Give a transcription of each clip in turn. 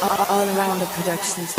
All around the productions.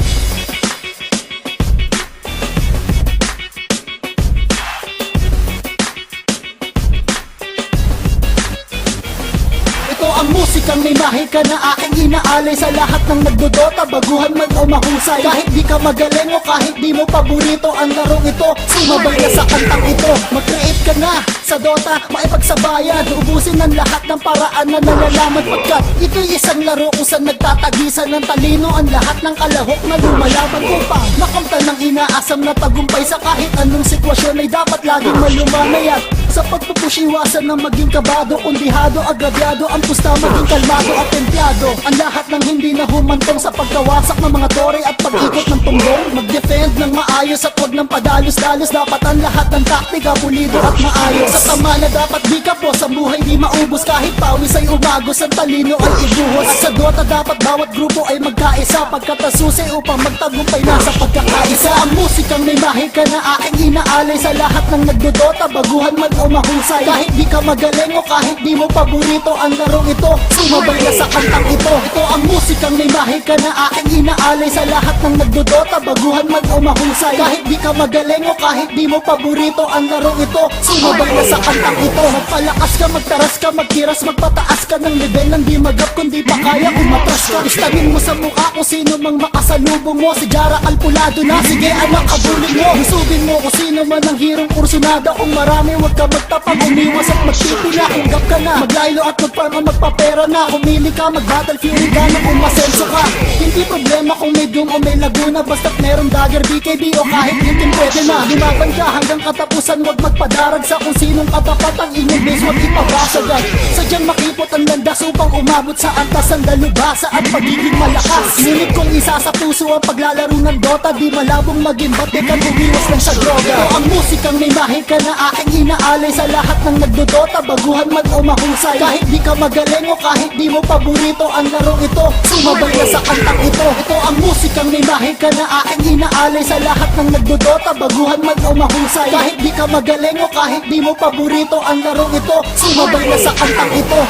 Ito ang musikang may mahika na aking inaalay sa lahat ng nagdodota, baguhan man o mahusay. Kahit di ka magaling o kahit di mo paborito ang larong ito, sumabay na sa kantang ito. Mag-create ka na sa Dota, maipagsabayan, ubusin ang lahat ng paraan na nalalaman. Pagkat ito'y isang laro kung saan nagtatagisan ng talino ang lahat ng kalahok na lumalaban upang makamtan ng inaasam na tagumpay sa kahit anong sitwasyon ay dapat laging malumanay. At sa pagpupush iwasan na maging kabado, kundihado, agrabyado, ang pusta maging kalmado at templado. Ang lahat ng hindi na humantong sa pagkawasak ng mga tore at pag-ikot ng tunggong, mag-defend ng maayos at huwag ng padalos-dalos. Dapat ang lahat ng taktika pulido at maayos. Sa tama na dapat di ka po sa buhay di maubos, kahit pawis ay umagos, ang talino ay ibuhos. At sa Dota dapat bawat grupo ay magkaisa, pagkatasusi upang magtagumpay na sa pagkakaisa. Ang musikang may mahika na aking inaalay sa lahat ng nagdodota, baguhan man o mahusay. Kahit di ka magaling o kahit di mo paborito ang larong ito, sumabay na sa kantang ito. Ito ang musikang may mahika na aking inaalay sa lahat ng nagdodota, baguhan man o mahusay. Kahit di ka magaling o kahit di mo paborito ang larong ito, sumabay na sa kantang ito. Magpalakas ka, magtaras ka, magkiras, magpataas ka ng level ng di magap kundi pa kaya umatras ka. Istangin mo sa mukha kung sino mang makasalubong mo. Si Jara Alpulado na, sige anak abulin mo. Husugin mo kung sino man ang hirong kursunada. Kung marami huwag ka magtapang, umiwas at magtipila. Kung gap ka na, maglaylo at magfarm ang magpapera na. Kumili ka, mag-battle fury ka na kung masenso ka. Hindi problema kung may Doom o may Laguna, basta't merong dagger, BKB o kahit itim pwede na. Lumaban ka hanggang katapusan, huwag magpadarag sa kung sinong katapat ang inyong base, huwag ipabasagad. Sadyang makipot ang landas upang umabot sa antas ang dalubhasa at pagiging malakas. Ngunit kung isa sa puso ang paglalaro ng Dota, di malabong maging bate kang umiwas lang sa droga. Ito ang musikang may mahika na aking inaalay sa lahat ng nagdodota, baguhan man o mahusay. Kahit di ka magaling o kahit di mo paborito ang larong ito, sumabay na sa kantang ito. Ito ang musikang may mahika na aking inaalay sa lahat ng nagdodota, baguhan man o mahusay. Kahit di ka magaling o kahit di mo paborito ang larong ito, sumabay na sa kantang ito.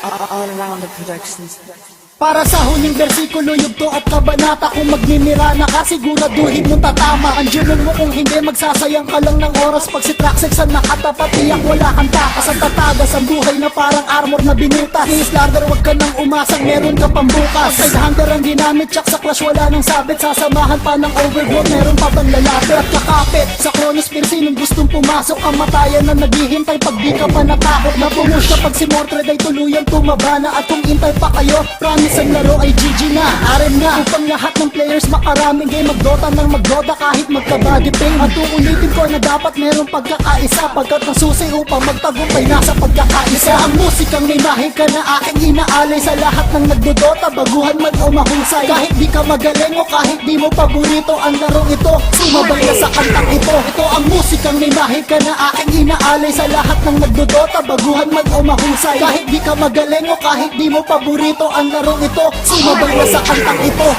All around the productions. Para sa huling bersikulo, yugto at kabanata, kung magnimirana ka, siguraduhin mong tatama. Andiyan mo kung hindi, magsasayang ka lang ng oras. Pag si Traxxas ang nakatapat, tiyak wala kang takas. Ang tatagas ang buhay na parang armor na binutas. Nis Larder, wag ka nang umasang, meron ka pang bukas. Side hunter ang ginamit, tsak sa clash wala nang sabit. Sasamahan pa ng overgrowth, meron pa bang lalapit at kakapit. Sa Chronosphere, sinong gustong pumasok, ang matayan na naghihintay pag di ka pa natakot. Na pumush kapag si Mordred ay tuluyang tumaba na. At kung intay pa kayo, promise ang laro ay GG na, RM na. Upang lahat ng players makaraming game, magdota ng magdota kahit magka-body pain. At uulitin ko na dapat merong pagkakaisa, pagkat nasusi upang magtagumpay na sa pagkakaisa. Ang musikang may mahika na aking inaalay sa lahat ng nagdodota, baguhan man o mahusay. Kahit di ka magaling o kahit di mo paborito ang larong ito, sumabay na sa kantang ito. Ito ang musikang may mahika na aking inaalay sa lahat ng nagdodota, baguhan man o mahusay. Kahit di ka magaling o kahit di mo paborito ang larong ito, sumabay na sa kantang ito.